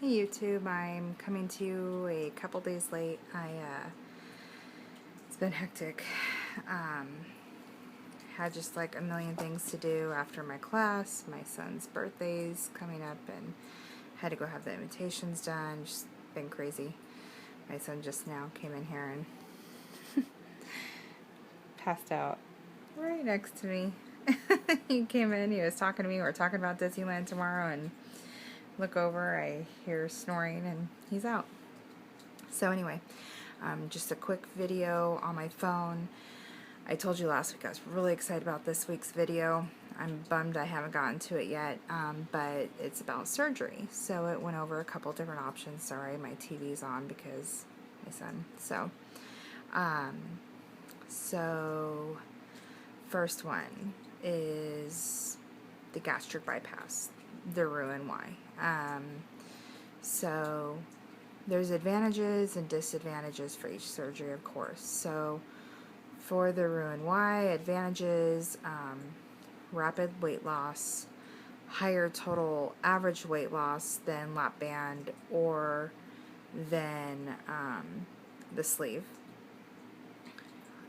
Hey YouTube, I'm coming to you a couple days late. It's been hectic. Had just like a million things to do after my class. My son's birthday's coming up and had to go have the invitations done. Just been crazy. My son just now came in here and passed out right next to me. He came in, he was talking to me, we were talking about Disneyland tomorrow, and look over, I hear snoring and he's out. So anyway, just a quick video on my phone. I told you last week I was really excited about this week's video. I'm bummed I haven't gotten to it yet, but it's about surgery. So it went over a couple different options. Sorry, my TV's on because my son. So first one is the gastric bypass, the roux-en-y. So there's advantages and disadvantages for each surgery, of course. So for the roux-en-y, advantages, rapid weight loss, higher total average weight loss than lap band or than the sleeve.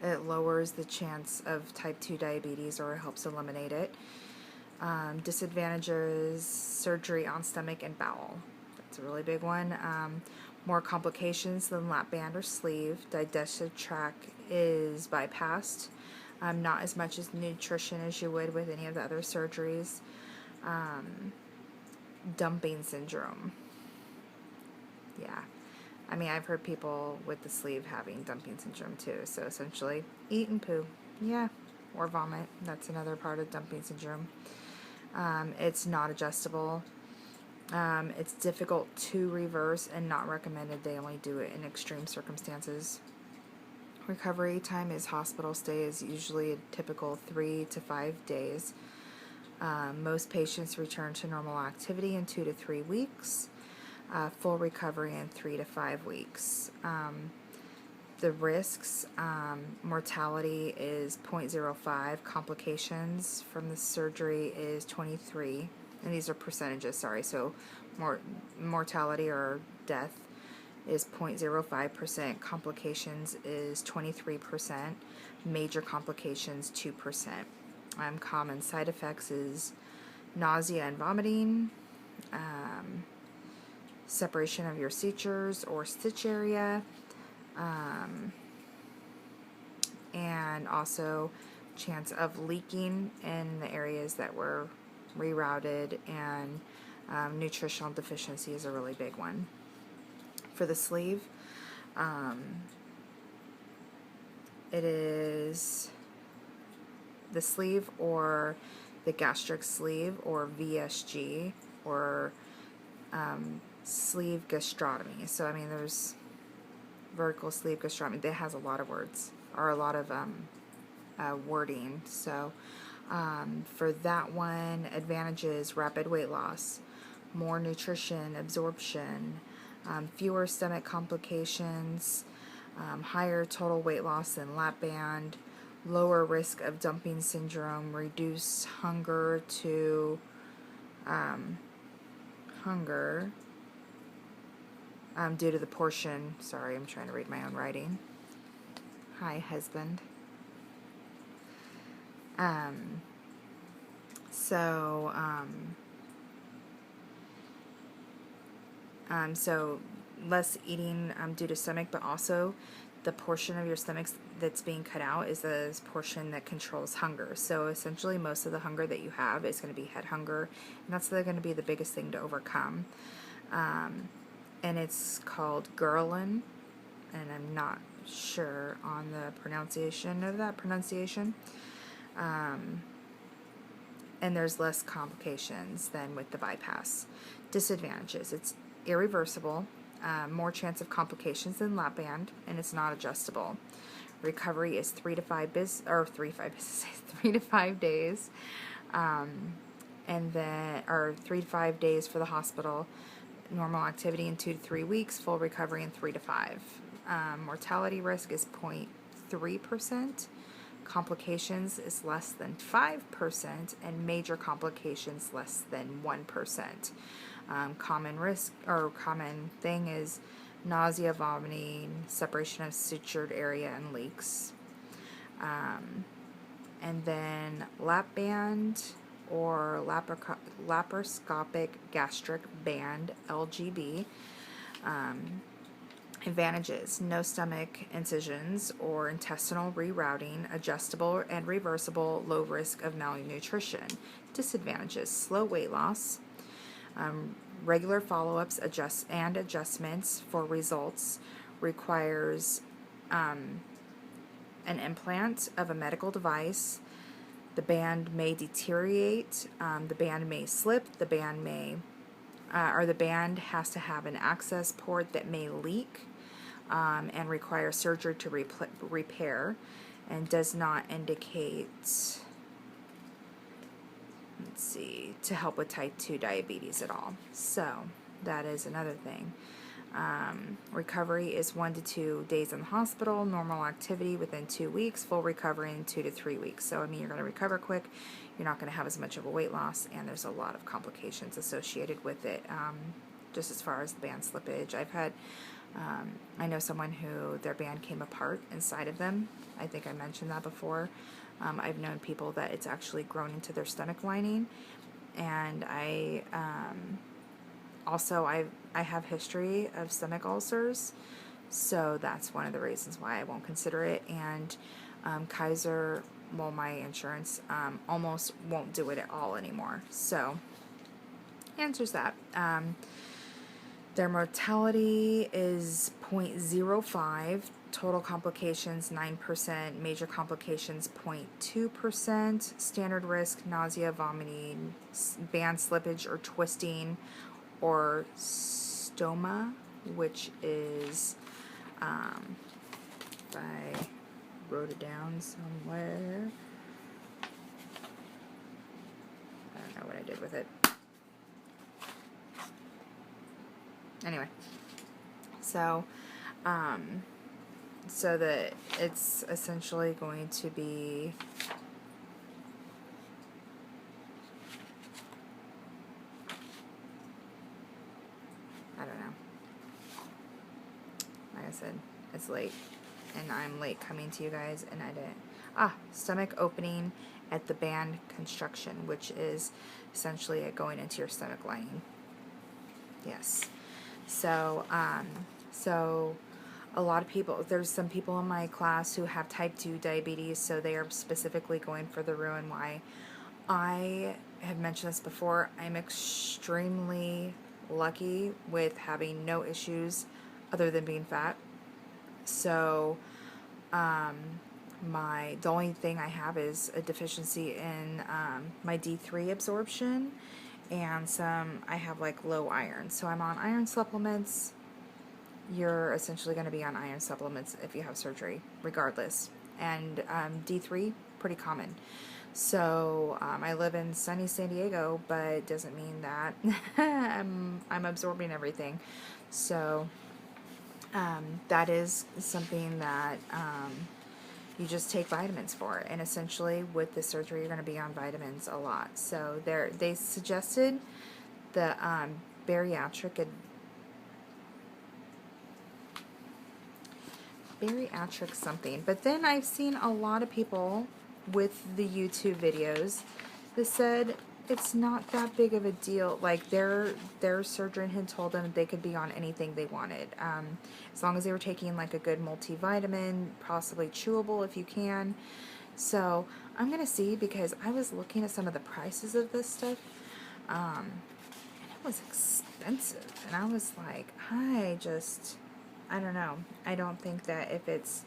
It lowers the chance of type 2 diabetes, or helps eliminate it. Disadvantages, surgery on stomach and bowel. That's a really big one. More complications than lap band or sleeve. Digestive tract is bypassed. Not as much as nutrition as you would with any of the other surgeries. Dumping syndrome. Yeah. I mean, I've heard people with the sleeve having dumping syndrome too. So essentially, eat and poo. Yeah. Or vomit. That's another part of dumping syndrome. It's not adjustable. It's difficult to reverse and not recommended. They only do it in extreme circumstances. Recovery time is hospital stay is usually a typical 3 to 5 days. Most patients return to normal activity in 2 to 3 weeks. Full recovery in 3 to 5 weeks. The risks, mortality is 0.05. Complications from the surgery is 23. And these are percentages, sorry. So mortality or death is 0.05%. Complications is 23%. Major complications, 2%. Common side effects is nausea and vomiting, separation of your sutures or stitch area, and also chance of leaking in the areas that were rerouted, and nutritional deficiency is a really big one. For the sleeve, it is the sleeve or the gastric sleeve or VSG or sleeve gastrotomy. So I mean, there's vertical sleeve gastrotomy. That has a lot of words, or a lot of wording. So for that one, advantages: rapid weight loss, more nutrition absorption, fewer stomach complications, higher total weight loss than lap band, lower risk of dumping syndrome, reduce hunger to due to the portion. Sorry, I'm trying to read my own writing. Hi, husband. So less eating due to stomach, but also the portion of your stomach that's being cut out is the portion that controls hunger. So essentially most of the hunger that you have is going to be head hunger, and that's going to be the biggest thing to overcome. And it's called ghrelin, and I'm not sure on the pronunciation of that pronunciation. And there's less complications than with the bypass. Disadvantages: it's irreversible, more chance of complications than lap band, and it's not adjustable. Recovery is 3 to 5 days, and then 3 to 5 days for the hospital. Normal activity in 2 to 3 weeks. Full recovery in 3 to 5. Mortality risk is 0.3%. Complications is less than 5%, and major complications less than 1%. Common risk or common thing is nausea, vomiting, separation of sutured area, and leaks. And then lap band or laparoscopic gastric band, LGB. Advantages: no stomach incisions or intestinal rerouting, adjustable and reversible, low risk of malnutrition. Disadvantages: slow weight loss, regular follow-ups adjustments for results, requires an implant of a medical device. The band may deteriorate, the band may slip, the band has to have an access port that may leak, and require surgery to repair, and does not indicate, to help with type 2 diabetes at all. So that is another thing. Recovery is 1 to 2 days in the hospital, normal activity within 2 weeks, full recovery in 2 to 3 weeks. So, I mean, you're going to recover quick, you're not going to have as much of a weight loss, and there's a lot of complications associated with it, just as far as the band slippage. I know someone who their band came apart inside of them. I think I mentioned that before. I've known people that it's actually grown into their stomach lining, and I have history of stomach ulcers, so that's one of the reasons why I won't consider it. And Kaiser, well, my insurance almost won't do it at all anymore. So answers that. Their mortality is 0.05, total complications 9%, major complications 0.2%, standard risk nausea, vomiting, band slippage or twisting, or stoma, which is, if I wrote it down somewhere, I don't know what I did with it. Anyway, so that it's essentially going to be I don't know. Like I said, it's late, and I'm late coming to you guys, and I didn't. Stomach opening at the band construction, which is essentially it going into your stomach lining. Yes. So a lot of people, there's some people in my class who have type 2 diabetes, so they are specifically going for the roux-en-y. I have mentioned this before. I'm extremely lucky with having no issues other than being fat. So the only thing I have is a deficiency in my D3 absorption, and I have like low iron. So I'm on iron supplements. You're essentially going to be on iron supplements if you have surgery, regardless. And D3, pretty common. So I live in sunny San Diego, but it doesn't mean that I'm absorbing everything. So that is something that you just take vitamins for, and essentially with the surgery you're going to be on vitamins a lot. So they suggested the bariatric something, but then I've seen a lot of people with the YouTube videos that said it's not that big of a deal. Like their surgeon had told them they could be on anything they wanted, as long as they were taking like a good multivitamin, possibly chewable if you can. So I'm gonna see, because I was looking at some of the prices of this stuff, and it was expensive, and I was like, I don't know. I don't think that if it's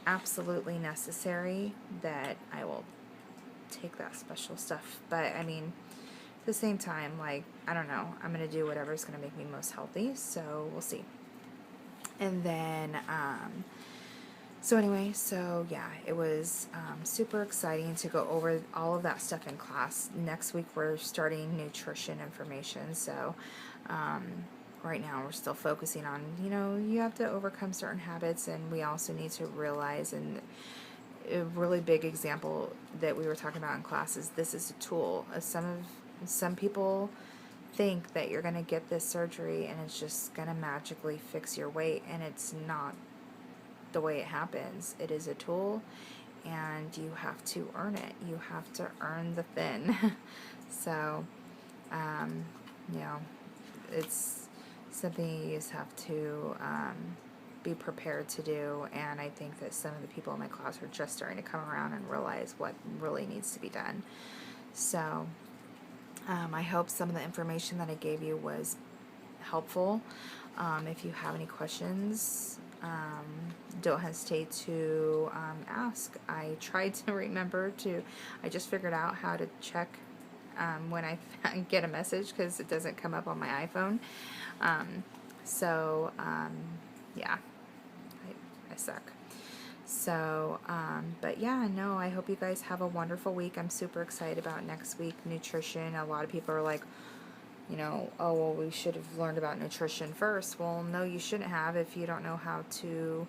absolutely necessary that I will take that special stuff. But I mean, at the same time, like, I don't know, I'm gonna do whatever's gonna make me most healthy, so we'll see. And then so yeah, it was super exciting to go over all of that stuff in class. Next week we're starting nutrition information, so right now we're still focusing on, you have to overcome certain habits, and we also need to realize, and a really big example that we were talking about in class is this is a tool. Some people think that you're going to get this surgery and it's just going to magically fix your weight, and it's not the way it happens. It is a tool, and you have to earn it. You have to earn the thin. So, you know, it's something you just have to be prepared to do, and I think that some of the people in my class are just starting to come around and realize what really needs to be done. So, I hope some of the information that I gave you was helpful. If you have any questions, don't hesitate to ask. I tried to remember to, I just figured out how to check when I get a message, because it doesn't come up on my iPhone. Yeah, I suck. So, but yeah, no, I hope you guys have a wonderful week. I'm super excited about next week, nutrition. A lot of people are like, you know, oh, well, we should have learned about nutrition first. Well, no, you shouldn't have if you don't know how to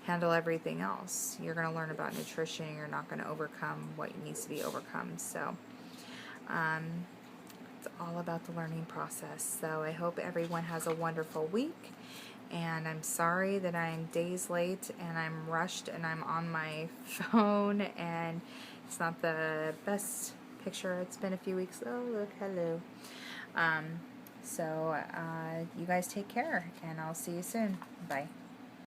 handle everything else. You're going to learn about nutrition, and you're not going to overcome what needs to be overcome. So, it's all about the learning process. So I hope everyone has a wonderful week. And I'm sorry that I'm days late and I'm rushed and I'm on my phone and it's not the best picture. It's been a few weeks. Oh, look, hello. You guys take care, and I'll see you soon. Bye.